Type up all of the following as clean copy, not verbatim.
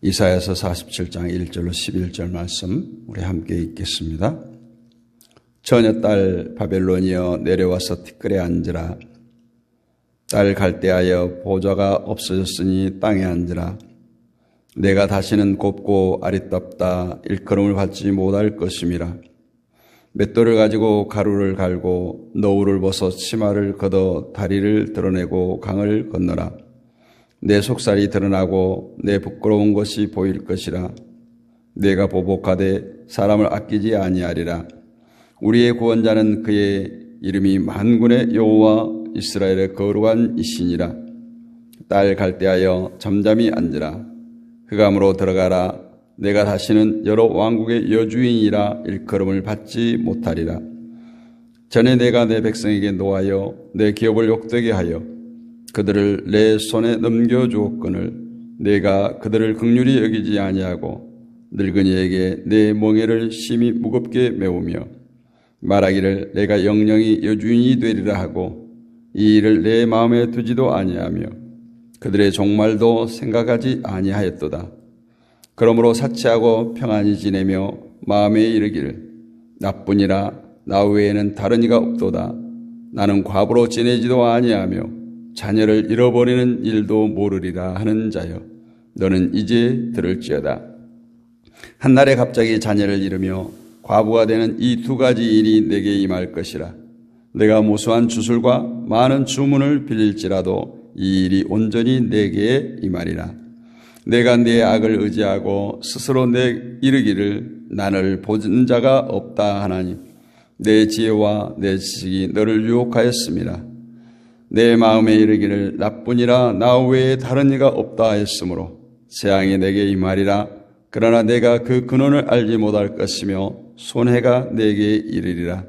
이사야서 47장 1절로 11절 말씀 우리 함께 읽겠습니다. 처녀 딸 바벨론이여 내려와서 티끌에 앉으라. 딸 갈대하여 보좌가 없어졌으니 땅에 앉으라. 내가 다시는 곱고 아리답다 일컬음을 받지 못할 것임이라. 맷돌을 가지고 가루를 갈고 노울을 벗어 치마를 걷어 다리를 드러내고 강을 건너라. 내 속살이 드러나고 내 부끄러운 것이 보일 것이라. 내가 보복하되 사람을 아끼지 아니하리라. 우리의 구원자는 그의 이름이 만군의 여호와 이스라엘의 거룩한 이신이라. 딸 갈대하여 잠잠히 앉으라. 흑암으로 들어가라. 내가 다시는 여러 왕국의 여주인이라 일컬음을 받지 못하리라. 전에 내가 내 백성에게 노하여 내 기업을 욕되게 하여 그들을 내 손에 넘겨주었거늘 내가 그들을 긍휼히 여기지 아니하고 늙은이에게 내 멍에를 심히 무겁게 메우며 말하기를 내가 영영이 여주인이 되리라 하고 이 일을 내 마음에 두지도 아니하며 그들의 종말도 생각하지 아니하였도다. 그러므로 사치하고 평안히 지내며 마음에 이르기를 나뿐이라 나 외에는 다른 이가 없도다. 나는 과부로 지내지도 아니하며 자녀를 잃어버리는 일도 모르리라 하는 자여 너는 이제 들을지어다. 한날에 갑자기 자녀를 잃으며 과부가 되는 이 두 가지 일이 내게 임할 것이라. 내가 무수한 주술과 많은 주문을 빌릴지라도 이 일이 온전히 내게 임하리라. 내가 네 악을 의지하고 스스로 내 이르기를 나를 보는 자가 없다 하나니 내 지혜와 내 지식이 너를 유혹하였음이라. 내 마음에 이르기를 나뿐이라 나 외에 다른 이가 없다 하였으므로 재앙이 내게 임하리라. 그러나 내가 그 근원을 알지 못할 것이며 손해가 내게 이르리라.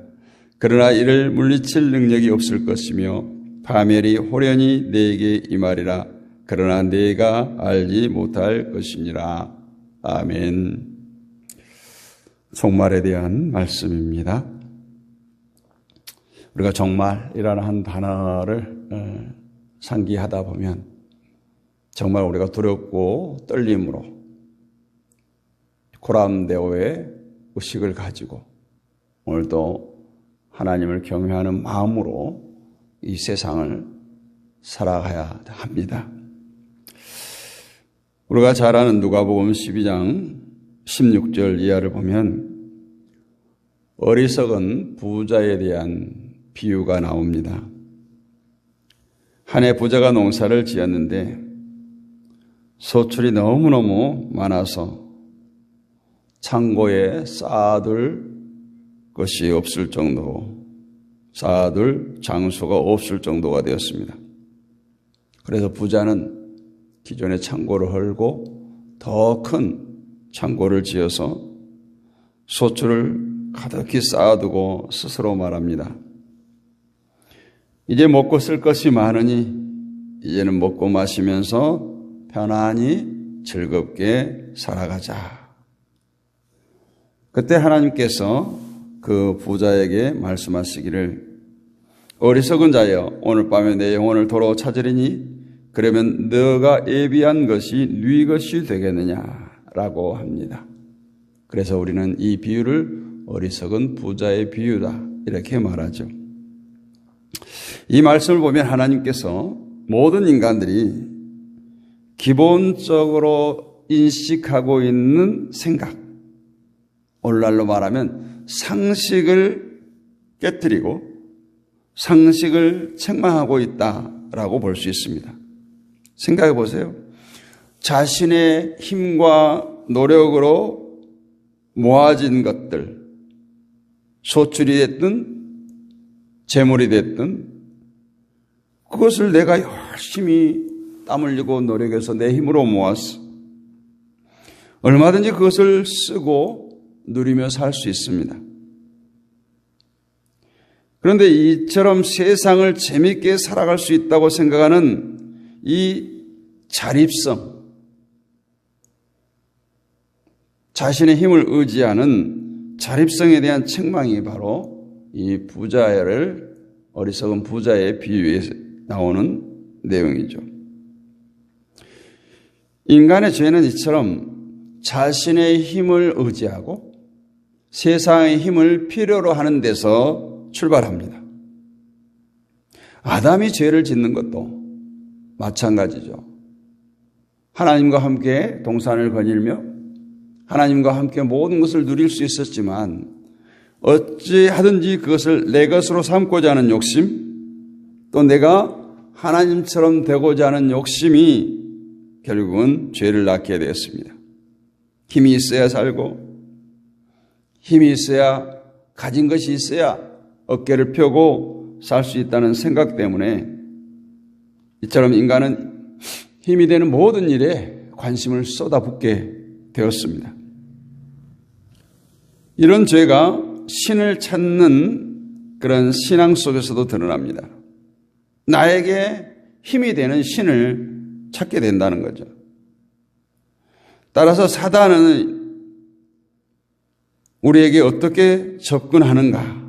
그러나 이를 물리칠 능력이 없을 것이며 파멸이 호련히 내게 임하리라. 그러나 내가 알지 못할 것이니라. 아멘. 종말에 대한 말씀입니다. 우리가 정말이라는 한 단어를 상기하다 보면 정말 우리가 두렵고 떨림으로 고람대오의 의식을 가지고 오늘도 하나님을 경외하는 마음으로 이 세상을 살아가야 합니다. 우리가 잘 아는 누가복음 12장 16절 이하를 보면 어리석은 부자에 대한 비유가 나옵니다. 한 해 부자가 농사를 지었는데 소출이 너무너무 많아서 창고에 쌓아둘 것이 없을 정도, 쌓아둘 장소가 없을 정도가 되었습니다. 그래서 부자는 기존의 창고를 헐고 더 큰 창고를 지어서 소출을 가득히 쌓아두고 스스로 말합니다. 이제 먹고 쓸 것이 많으니 이제는 먹고 마시면서 편안히 즐겁게 살아가자. 그때 하나님께서 그 부자에게 말씀하시기를 어리석은 자여 오늘 밤에 내 영혼을 도로 찾으리니 그러면 너가 예비한 것이 네 것이 되겠느냐라고 합니다. 그래서 우리는 이 비유를 어리석은 부자의 비유다 이렇게 말하죠. 이 말씀을 보면 하나님께서 모든 인간들이 기본적으로 인식하고 있는 생각, 오늘날로 말하면 상식을 깨뜨리고 상식을 책망하고 있다라고 볼 수 있습니다. 생각해 보세요. 자신의 힘과 노력으로 모아진 것들, 소출이 됐든 재물이 됐든 그것을 내가 열심히 땀 흘리고 노력해서 내 힘으로 모았어. 얼마든지 그것을 쓰고 누리며 살 수 있습니다. 그런데 이처럼 세상을 재미있게 살아갈 수 있다고 생각하는 이 자립성, 자신의 힘을 의지하는 자립성에 대한 책망이 바로 이 부자를 어리석은 부자의 비유에 나오는 내용이죠. 인간의 죄는 이처럼 자신의 힘을 의지하고 세상의 힘을 필요로 하는 데서 출발합니다. 아담이 죄를 짓는 것도 마찬가지죠. 하나님과 함께 동산을 거닐며 하나님과 함께 모든 것을 누릴 수 있었지만 어찌하든지 그것을 내 것으로 삼고자 하는 욕심, 또 내가 하나님처럼 되고자 하는 욕심이 결국은 죄를 낳게 되었습니다. 힘이 있어야 살고, 힘이 있어야, 가진 것이 있어야 어깨를 펴고 살 수 있다는 생각 때문에 이처럼 인간은 힘이 되는 모든 일에 관심을 쏟아붓게 되었습니다. 이런 죄가 신을 찾는 그런 신앙 속에서도 드러납니다. 나에게 힘이 되는 신을 찾게 된다는 거죠. 따라서 사단은 우리에게 어떻게 접근하는가?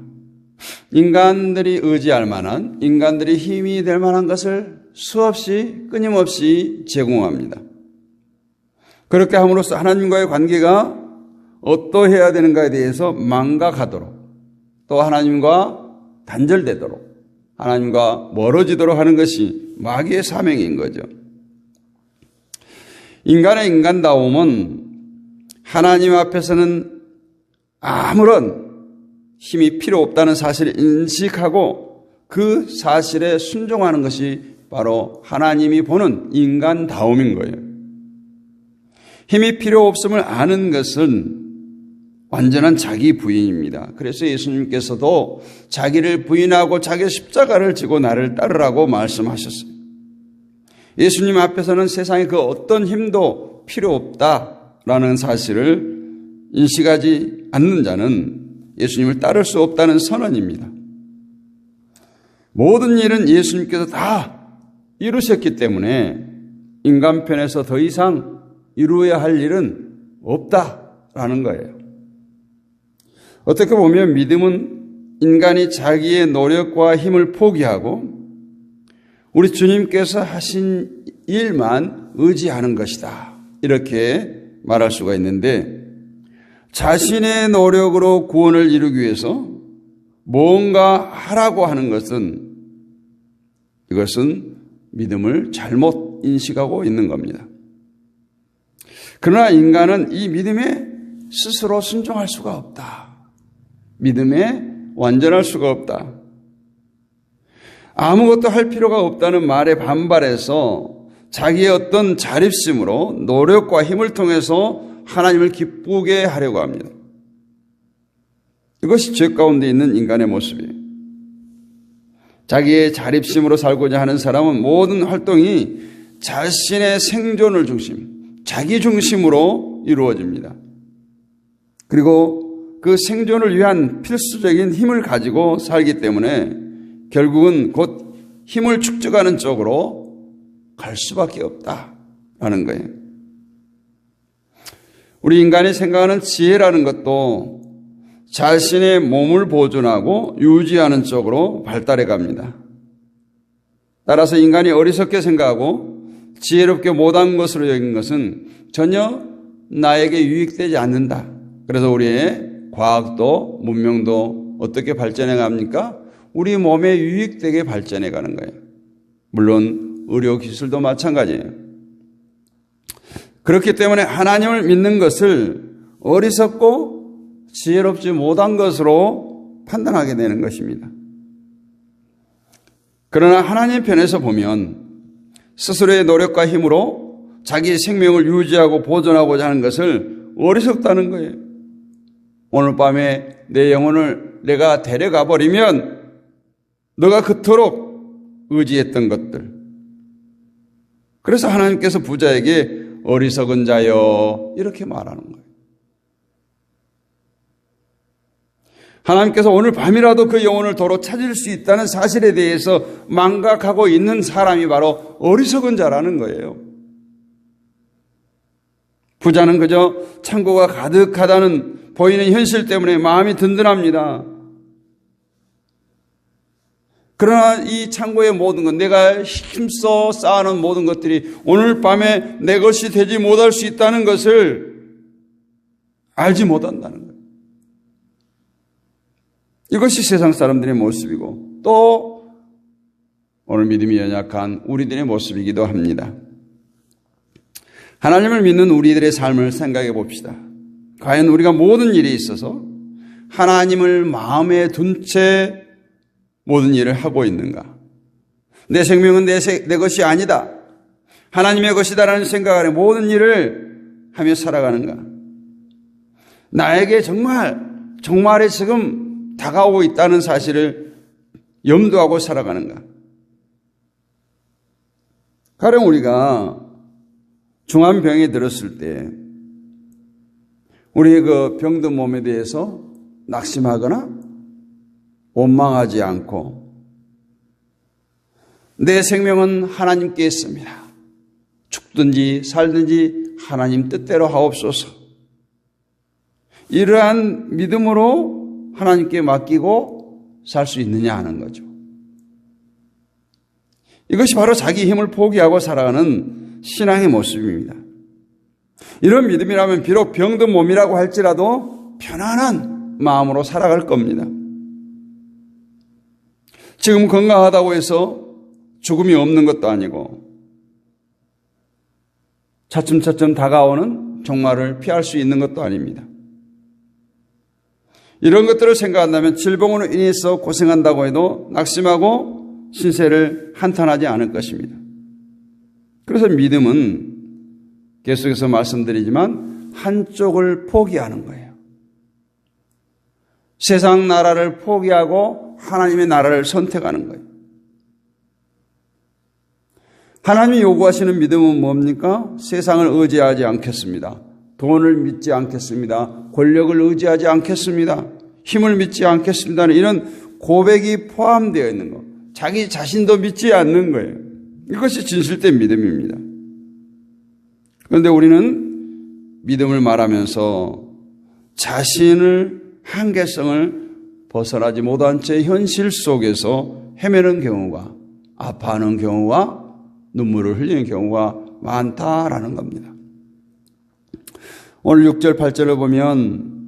인간들이 의지할 만한, 인간들이 힘이 될 만한 것을 수없이 끊임없이 제공합니다. 그렇게 함으로써 하나님과의 관계가 어떠해야 되는가에 대해서 망각하도록, 또 하나님과 단절되도록, 하나님과 멀어지도록 하는 것이 마귀의 사명인 거죠. 인간의 인간다움은 하나님 앞에서는 아무런 힘이 필요 없다는 사실을 인식하고 그 사실에 순종하는 것이 바로 하나님이 보는 인간다움인 거예요. 힘이 필요 없음을 아는 것은 완전한 자기 부인입니다. 그래서 예수님께서도 자기를 부인하고 자기 십자가를 지고 나를 따르라고 말씀하셨어요. 예수님 앞에서는 세상에 그 어떤 힘도 필요 없다라는 사실을 인식하지 않는 자는 예수님을 따를 수 없다는 선언입니다. 모든 일은 예수님께서 다 이루셨기 때문에 인간 편에서 더 이상 이루어야 할 일은 없다라는 거예요. 어떻게 보면 믿음은 인간이 자기의 노력과 힘을 포기하고 우리 주님께서 하신 일만 의지하는 것이다. 이렇게 말할 수가 있는데, 자신의 노력으로 구원을 이루기 위해서 뭔가 하라고 하는 것은, 이것은 믿음을 잘못 인식하고 있는 겁니다. 그러나 인간은 이 믿음에 스스로 순종할 수가 없다. 믿음에 완전할 수가 없다. 아무것도 할 필요가 없다는 말에 반발해서 자기의 어떤 자립심으로 노력과 힘을 통해서 하나님을 기쁘게 하려고 합니다. 이것이 죄 가운데 있는 인간의 모습이에요. 자기의 자립심으로 살고자 하는 사람은 모든 활동이 자신의 생존을 중심, 자기 중심으로 이루어집니다. 그리고 그 생존을 위한 필수적인 힘을 가지고 살기 때문에 결국은 곧 힘을 축적하는 쪽으로 갈 수밖에 없다라는 거예요. 우리 인간이 생각하는 지혜라는 것도 자신의 몸을 보존하고 유지하는 쪽으로 발달해 갑니다. 따라서 인간이 어리석게 생각하고 지혜롭게 못한 것으로 여긴 것은 전혀 나에게 유익되지 않는다. 그래서 우리의 과학도 문명도 어떻게 발전해 갑니까? 우리 몸에 유익되게 발전해 가는 거예요. 물론 의료기술도 마찬가지예요. 그렇기 때문에 하나님을 믿는 것을 어리석고 지혜롭지 못한 것으로 판단하게 되는 것입니다. 그러나 하나님 편에서 보면 스스로의 노력과 힘으로 자기의 생명을 유지하고 보존하고자 하는 것을 어리석다는 거예요. 오늘 밤에 내 영혼을 내가 데려가 버리면 너가 그토록 의지했던 것들. 그래서 하나님께서 부자에게 어리석은 자여 이렇게 말하는 거예요. 하나님께서 오늘 밤이라도 그 영혼을 도로 찾을 수 있다는 사실에 대해서 망각하고 있는 사람이 바로 어리석은 자라는 거예요. 부자는 그저 창고가 가득하다는 보이는 현실 때문에 마음이 든든합니다. 그러나 이 창고의 모든 것, 내가 힘써 쌓아놓은 모든 것들이 오늘 밤에 내 것이 되지 못할 수 있다는 것을 알지 못한다는 거예요. 이것이 세상 사람들의 모습이고 또 오늘 믿음이 연약한 우리들의 모습이기도 합니다. 하나님을 믿는 우리들의 삶을 생각해 봅시다. 과연 우리가 모든 일에 있어서 하나님을 마음에 둔 채 모든 일을 하고 있는가? 내 생명은 내 것이 아니다. 하나님의 것이다라는 생각 안에 모든 일을 하며 살아가는가? 나에게 정말에 지금 다가오고 있다는 사실을 염두하고 살아가는가? 가령 우리가 중한 병에 들었을 때 우리의 그 병든 몸에 대해서 낙심하거나 원망하지 않고 내 생명은 하나님께 있습니다. 죽든지 살든지 하나님 뜻대로 하옵소서. 이러한 믿음으로 하나님께 맡기고 살 수 있느냐 하는 거죠. 이것이 바로 자기 힘을 포기하고 살아가는 신앙의 모습입니다. 이런 믿음이라면 비록 병든 몸이라고 할지라도 편안한 마음으로 살아갈 겁니다. 지금 건강하다고 해서 죽음이 없는 것도 아니고 차츰차츰 다가오는 종말을 피할 수 있는 것도 아닙니다. 이런 것들을 생각한다면 질병으로 인해서 고생한다고 해도 낙심하고 신세를 한탄하지 않을 것입니다. 그래서 믿음은 계속해서 말씀드리지만 한쪽을 포기하는 거예요. 세상 나라를 포기하고 하나님의 나라를 선택하는 거예요. 하나님이 요구하시는 믿음은 뭡니까? 세상을 의지하지 않겠습니다. 돈을 믿지 않겠습니다. 권력을 의지하지 않겠습니다. 힘을 믿지 않겠습니다. 이런 고백이 포함되어 있는 것. 자기 자신도 믿지 않는 거예요. 이것이 진실된 믿음입니다. 그런데 우리는 믿음을 말하면서 자신을 한계성을 벗어나지 못한 채 현실 속에서 헤매는 경우가, 아파하는 경우가, 눈물을 흘리는 경우가 많다라는 겁니다. 오늘 6절, 8절을 보면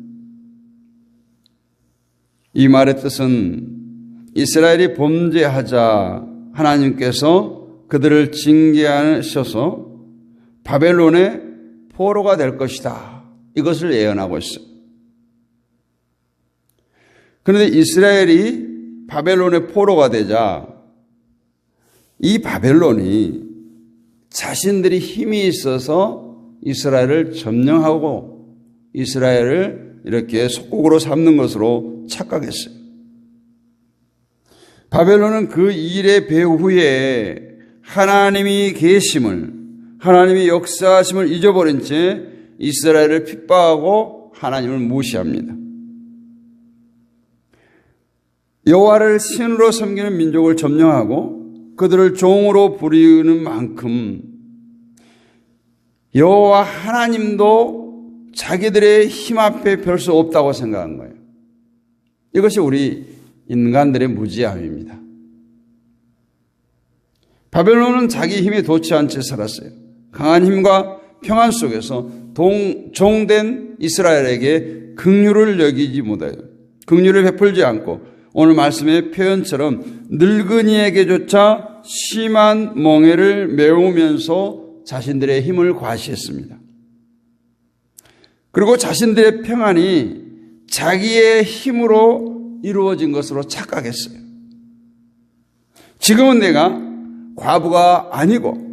이 말의 뜻은 이스라엘이 범죄하자 하나님께서 그들을 징계하셔서 바벨론의 포로가 될 것이다. 이것을 예언하고 있어요. 그런데 이스라엘이 바벨론의 포로가 되자 이 바벨론이 자신들이 힘이 있어서 이스라엘을 점령하고 이스라엘을 이렇게 속국으로 삼는 것으로 착각했어요. 바벨론은 그 일의 배후에 하나님이 계심을, 하나님이 역사하심을 잊어버린 채 이스라엘을 핍박하고 하나님을 무시합니다. 여호와를 신으로 섬기는 민족을 점령하고 그들을 종으로 부리는 만큼 여호와 하나님도 자기들의 힘 앞에 별 수 없다고 생각한 거예요. 이것이 우리 인간들의 무지함입니다. 바벨론은 자기 힘에 도취한 채 살았어요. 강한 힘과 평안 속에서 종된 이스라엘에게 긍휼을 여기지 못해요. 긍휼을 베풀지 않고 오늘 말씀의 표현처럼 늙은이에게조차 심한 멍에를 메우면서 자신들의 힘을 과시했습니다. 그리고 자신들의 평안이 자기의 힘으로 이루어진 것으로 착각했어요. 지금은 내가 과부가 아니고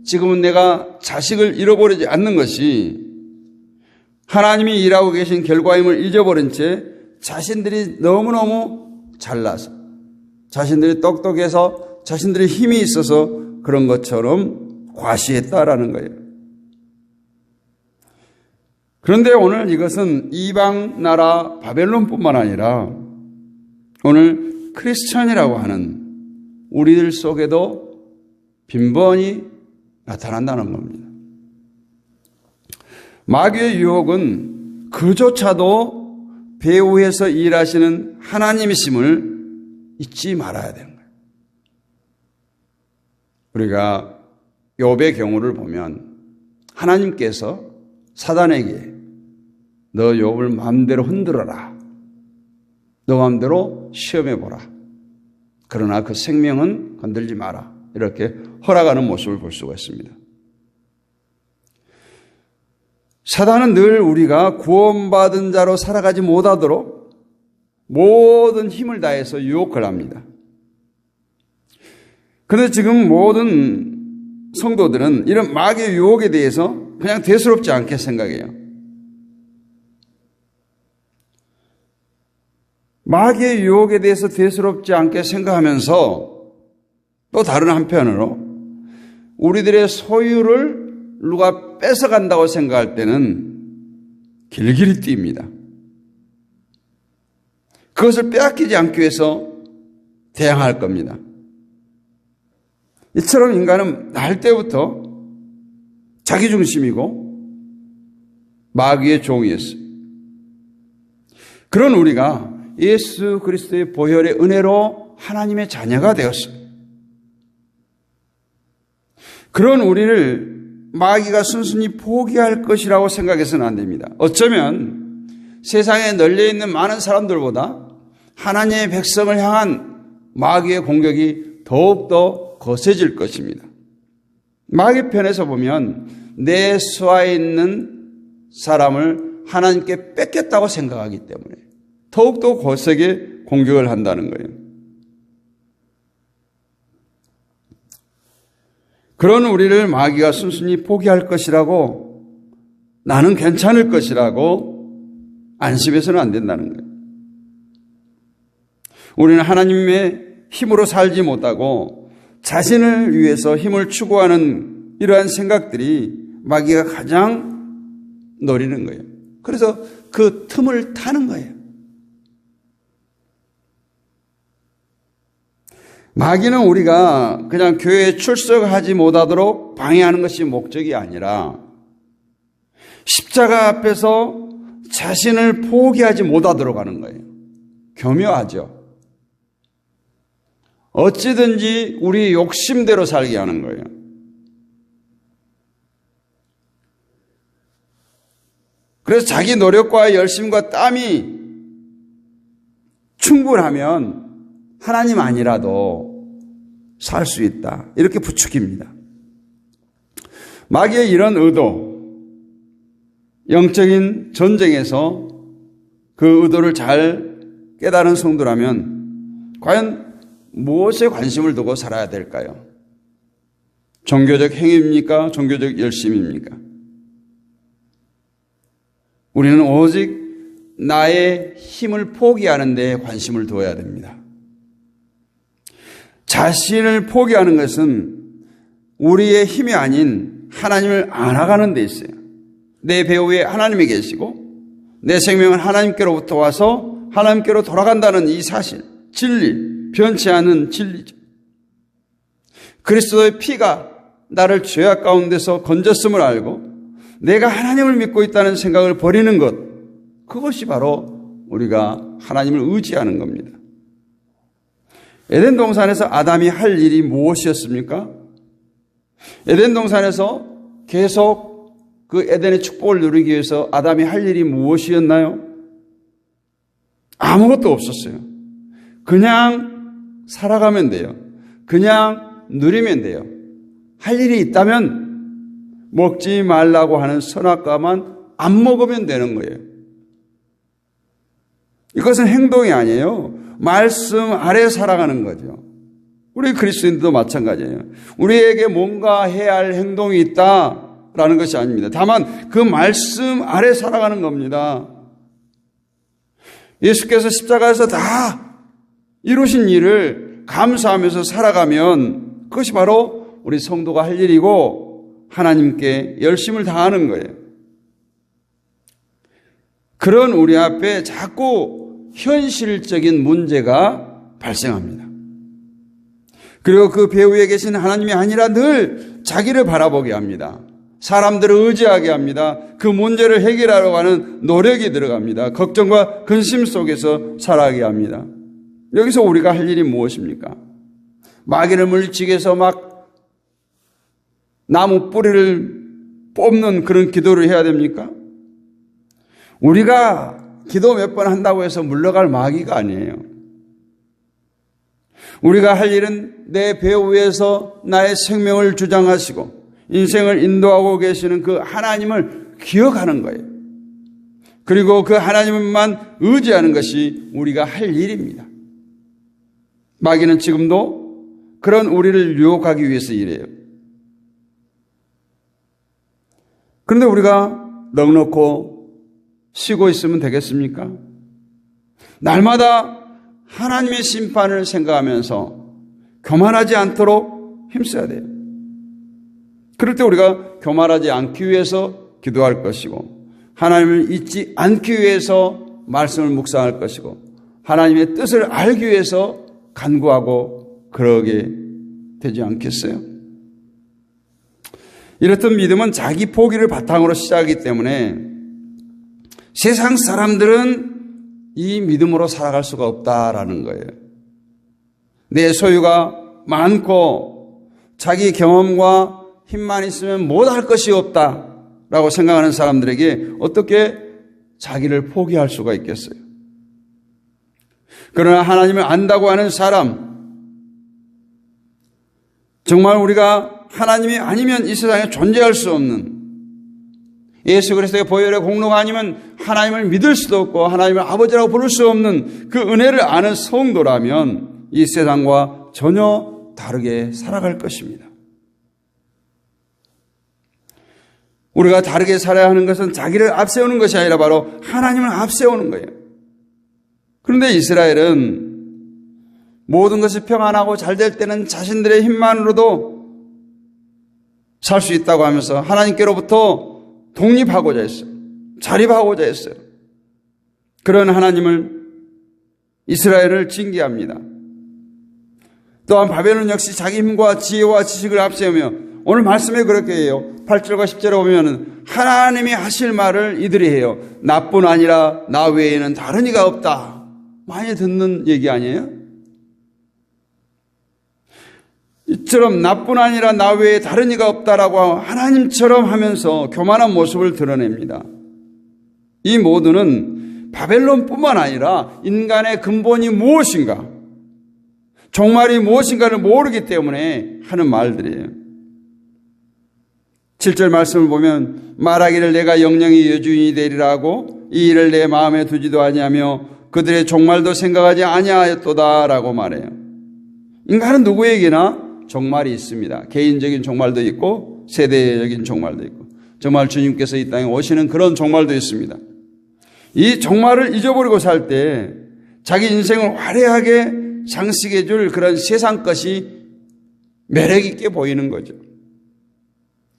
지금은 내가 자식을 잃어버리지 않는 것이 하나님이 일하고 계신 결과임을 잊어버린 채 자신들이 너무너무 잘나서 자신들이 똑똑해서 자신들이 힘이 있어서 그런 것처럼 과시했다라는 거예요. 그런데 오늘 이것은 이방 나라 바벨론뿐만 아니라 오늘 크리스천이라고 하는 우리들 속에도 빈번히 나타난다는 겁니다. 마귀의 유혹은 그조차도 배후에서 일하시는 하나님이심을 잊지 말아야 되는 거예요. 우리가 욥의 경우를 보면 하나님께서 사단에게 너 욥을 마음대로 흔들어라. 너 마음대로 시험해보라. 그러나 그 생명은 건들지 마라. 이렇게 허락하는 모습을 볼 수가 있습니다. 사단은 늘 우리가 구원받은 자로 살아가지 못하도록 모든 힘을 다해서 유혹을 합니다. 그런데 지금 모든 성도들은 이런 마귀의 유혹에 대해서 그냥 대수롭지 않게 생각해요. 마귀의 유혹에 대해서 대수롭지 않게 생각하면서 또 다른 한편으로 우리들의 소유를 누가 뺏어간다고 생각할 때는 길길이 뜁니다. 그것을 빼앗기지 않기 위해서 대항할 겁니다. 이처럼 인간은 날 때부터 자기중심이고 마귀의 종이었어요. 그런 우리가 예수 그리스도의 보혈의 은혜로 하나님의 자녀가 되었어요. 그런 우리를 마귀가 순순히 포기할 것이라고 생각해서는 안 됩니다. 어쩌면 세상에 널려있는 많은 사람들보다 하나님의 백성을 향한 마귀의 공격이 더욱더 거세질 것입니다. 마귀 편에서 보면 내 수하에 있는 사람을 하나님께 뺏겼다고 생각하기 때문에 더욱더 거세게 공격을 한다는 거예요. 그런 우리를 마귀가 순순히 포기할 것이라고, 나는 괜찮을 것이라고 안심해서는 안 된다는 거예요. 우리는 하나님의 힘으로 살지 못하고 자신을 위해서 힘을 추구하는 이러한 생각들이 마귀가 가장 노리는 거예요. 그래서 그 틈을 타는 거예요. 마귀는 우리가 그냥 교회에 출석하지 못하도록 방해하는 것이 목적이 아니라 십자가 앞에서 자신을 포기하지 못하도록 하는 거예요. 교묘하죠. 어찌든지 우리 욕심대로 살게 하는 거예요. 그래서 자기 노력과 열심과 땀이 충분하면 하나님 아니라도 살 수 있다. 이렇게 부추깁니다. 마귀의 이런 의도, 영적인 전쟁에서 그 의도를 잘 깨달은 성도라면 과연 무엇에 관심을 두고 살아야 될까요? 종교적 행위입니까? 종교적 열심입니까? 우리는 오직 나의 힘을 포기하는 데 관심을 두어야 됩니다. 자신을 포기하는 것은 우리의 힘이 아닌 하나님을 알아가는 데 있어요. 내 배후에 하나님이 계시고 내 생명은 하나님께로부터 와서 하나님께로 돌아간다는 이 사실, 진리, 변치 않은 진리죠. 그리스도의 피가 나를 죄악 가운데서 건졌음을 알고 내가 하나님을 믿고 있다는 생각을 버리는 것, 그것이 바로 우리가 하나님을 의지하는 겁니다. 에덴 동산에서 아담이 할 일이 무엇이었습니까? 에덴 동산에서 계속 그 에덴의 축복을 누리기 위해서 아담이 할 일이 무엇이었나요? 아무것도 없었어요. 그냥 살아가면 돼요. 그냥 누리면 돼요. 할 일이 있다면 먹지 말라고 하는 선악과만 안 먹으면 되는 거예요. 이것은 행동이 아니에요. 말씀 아래 살아가는 거죠. 우리 그리스도인들도 마찬가지예요. 우리에게 뭔가 해야 할 행동이 있다라는 것이 아닙니다. 다만 그 말씀 아래 살아가는 겁니다. 예수께서 십자가에서 다 이루신 일을 감사하면서 살아가면 그것이 바로 우리 성도가 할 일이고 하나님께 열심을 다하는 거예요. 그런 우리 앞에 자꾸 현실적인 문제가 발생합니다. 그리고 그 배후에 계신 하나님이 아니라 늘 자기를 바라보게 합니다. 사람들을 의지하게 합니다. 그 문제를 해결하려고 하는 노력이 들어갑니다. 걱정과 근심 속에서 살아가게 합니다. 여기서 우리가 할 일이 무엇입니까? 마귀를 물리치기 위해서 막 나무 뿌리를 뽑는 그런 기도를 해야 됩니까? 우리가 기도 몇 번 한다고 해서 물러갈 마귀가 아니에요. 우리가 할 일은 내 배우 위에서 나의 생명을 주장하시고 인생을 인도하고 계시는 그 하나님을 기억하는 거예요. 그리고 그 하나님만 의지하는 것이 우리가 할 일입니다. 마귀는 지금도 그런 우리를 유혹하기 위해서 이래요. 그런데 우리가 넉넉고 쉬고 있으면 되겠습니까? 날마다 하나님의 심판을 생각하면서 교만하지 않도록 힘써야 돼요. 그럴 때 우리가 교만하지 않기 위해서 기도할 것이고 하나님을 잊지 않기 위해서 말씀을 묵상할 것이고 하나님의 뜻을 알기 위해서 간구하고 그러게 되지 않겠어요? 이렇듯 믿음은 자기 포기를 바탕으로 시작하기 때문에 세상 사람들은 이 믿음으로 살아갈 수가 없다라는 거예요. 내 소유가 많고 자기 경험과 힘만 있으면 못할 것이 없다라고 생각하는 사람들에게 어떻게 자기를 포기할 수가 있겠어요? 그러나 하나님을 안다고 하는 사람, 정말 우리가 하나님이 아니면 이 세상에 존재할 수 없는, 예수 그리스도의 보혈의 공로가 아니면 하나님을 믿을 수도 없고 하나님을 아버지라고 부를 수 없는 그 은혜를 아는 성도라면 이 세상과 전혀 다르게 살아갈 것입니다. 우리가 다르게 살아야 하는 것은 자기를 앞세우는 것이 아니라 바로 하나님을 앞세우는 거예요. 그런데 이스라엘은 모든 것이 평안하고 잘 될 때는 자신들의 힘만으로도 살 수 있다고 하면서 하나님께로부터 독립하고자 했어요. 자립하고자 했어요. 그런 하나님을 이스라엘을 징계합니다. 또한 바벨론 역시 자기 힘과 지혜와 지식을 앞세우며 오늘 말씀에 그렇게 해요. 8절과 10절에 보면 하나님이 하실 말을 이들이 해요. 나뿐 아니라 나 외에는 다른 이가 없다. 많이 듣는 얘기 아니에요? 이처럼 나뿐 아니라 나 외에 다른 이가 없다라고 하나님처럼 하면서 교만한 모습을 드러냅니다. 이 모두는 바벨론뿐만 아니라 인간의 근본이 무엇인가, 종말이 무엇인가를 모르기 때문에 하는 말들이에요. 7절 말씀을 보면 말하기를 내가 영영이 여주인이 되리라 하고 이 일을 내 마음에 두지도 아니하며 그들의 종말도 생각하지 아니하였도다라고 말해요. 인간은 누구에게나 종말이 있습니다. 개인적인 종말도 있고 세대적인 종말도 있고 정말 주님께서 이 땅에 오시는 그런 종말도 있습니다. 이 종말을 잊어버리고 살 때 자기 인생을 화려하게 장식해 줄 그런 세상 것이 매력 있게 보이는 거죠.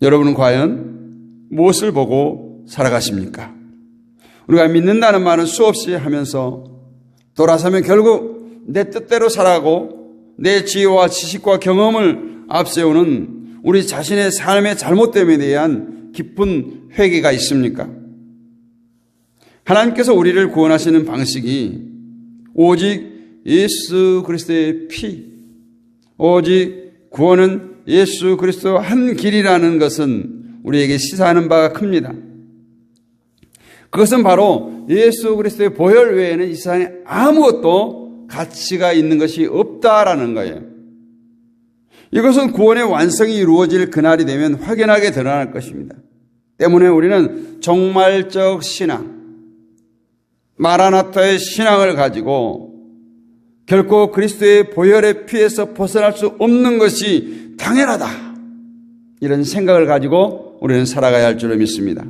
여러분은 과연 무엇을 보고 살아가십니까? 우리가 믿는다는 말은 수없이 하면서 돌아서면 결국 내 뜻대로 살아가고 내 지혜와 지식과 경험을 앞세우는 우리 자신의 삶의 잘못됨에 대한 깊은 회개가 있습니까? 하나님께서 우리를 구원하시는 방식이 오직 예수 그리스도의 피, 오직 구원은 예수 그리스도 한 길이라는 것은 우리에게 시사하는 바가 큽니다. 그것은 바로 예수 그리스도의 보혈 외에는 이 세상에 아무것도 가치가 있는 것이 없다라는 거예요. 이것은 구원의 완성이 이루어질 그날이 되면 확연하게 드러날 것입니다. 때문에 우리는 종말적 신앙, 마라나타의 신앙을 가지고 결코 그리스도의 보혈의 피에서 벗어날 수 없는 것이 당연하다, 이런 생각을 가지고 우리는 살아가야 할 줄을 믿습니다.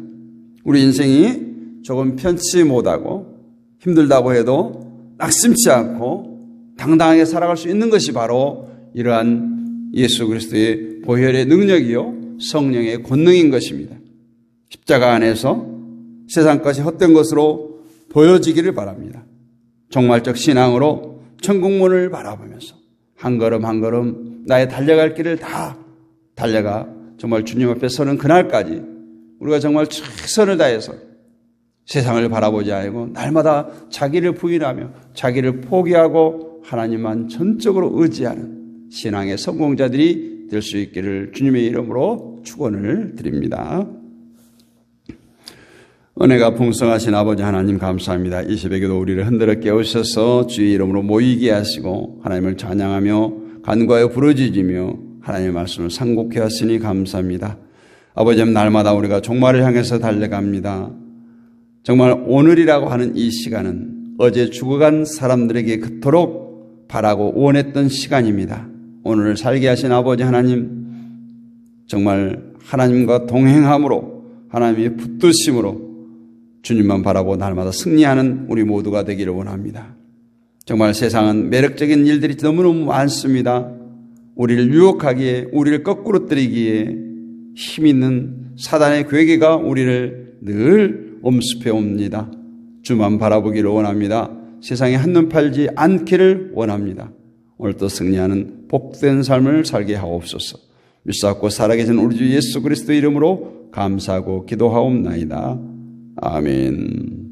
우리 인생이 조금 편치 못하고 힘들다고 해도 낙심치 않고 당당하게 살아갈 수 있는 것이 바로 이러한 예수 그리스도의 보혈의 능력이요 성령의 권능인 것입니다. 십자가 안에서 세상 것이 헛된 것으로 보여지기를 바랍니다. 종말적 신앙으로 천국문을 바라보면서 한 걸음 한 걸음 나의 달려갈 길을 다 달려가 정말 주님 앞에 서는 그날까지 우리가 정말 최선을 다해서 세상을 바라보지 않고 날마다 자기를 부인하며 자기를 포기하고 하나님만 전적으로 의지하는 신앙의 성공자들이 될 수 있기를 주님의 이름으로 축원을 드립니다. 은혜가 풍성하신 아버지 하나님 감사합니다. 이 새벽에도 우리를 흔들어 깨우셔서 주의 이름으로 모이게 하시고 하나님을 찬양하며 간구하여 부르짖으며 하나님의 말씀을 상고케 하시니 감사합니다. 아버지, 날마다 우리가 종말을 향해서 달려갑니다. 정말 오늘이라고 하는 이 시간은 어제 죽어간 사람들에게 그토록 바라고 원했던 시간입니다. 오늘을 살게 하신 아버지 하나님, 정말 하나님과 동행함으로 하나님의 붙드심으로 주님만 바라고 날마다 승리하는 우리 모두가 되기를 원합니다. 정말 세상은 매력적인 일들이 너무너무 많습니다. 우리를 유혹하기에, 우리를 거꾸로 뜨리기에 힘있는 사단의 괴계가 우리를 늘 엄습해 옵니다. 주만 바라보기를 원합니다. 세상에 한눈 팔지 않기를 원합니다. 오늘도 승리하는 복된 삶을 살게 하옵소서. 믿사옵고 살아계신 우리 주 예수 그리스도 이름으로 감사하고 기도하옵나이다. 아멘.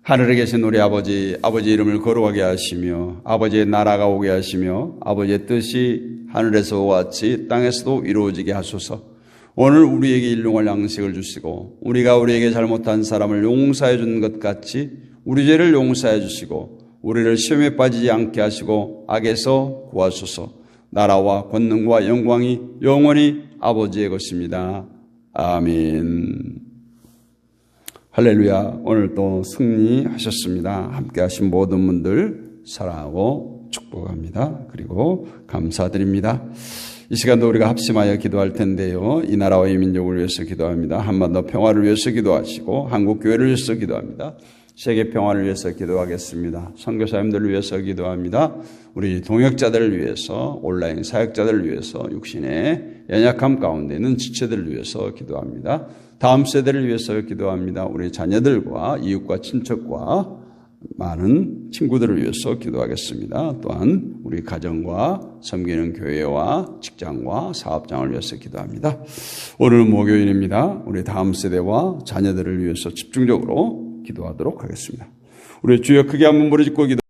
하늘에 계신 우리 아버지 이름을 거룩하게 하시며 아버지의 나라가 오게 하시며 아버지의 뜻이 하늘에서 같이 땅에서도 이루어지게 하소서. 오늘 우리에게 일용할 양식을 주시고 우리가 우리에게 잘못한 사람을 용서해 준 것 같이 우리 죄를 용서해 주시고 우리를 시험에 빠지지 않게 하시고 악에서 구하소서. 나라와 권능과 영광이 영원히 아버지의 것입니다. 아멘. 할렐루야. 오늘 또 승리하셨습니다. 함께 하신 모든 분들 사랑하고 축복합니다. 그리고 감사드립니다. 이 시간도 우리가 합심하여 기도할 텐데요. 이 나라와 이 민족을 위해서 기도합니다. 한반도 평화를 위해서 기도하시고 한국교회를 위해서 기도합니다. 세계 평화를 위해서 기도하겠습니다. 선교사님들을 위해서 기도합니다. 우리 동역자들을 위해서, 온라인 사역자들을 위해서, 육신의 연약함 가운데 있는 지체들을 위해서 기도합니다. 다음 세대를 위해서 기도합니다. 우리 자녀들과 이웃과 친척과 많은 친구들을 위해서 기도하겠습니다. 또한 우리 가정과 섬기는 교회와 직장과 사업장을 위해서 기도합니다. 오늘은 목요일입니다. 우리 다음 세대와 자녀들을 위해서 집중적으로 기도하도록 하겠습니다. 우리 주여 크게 한번 부르짖고 기도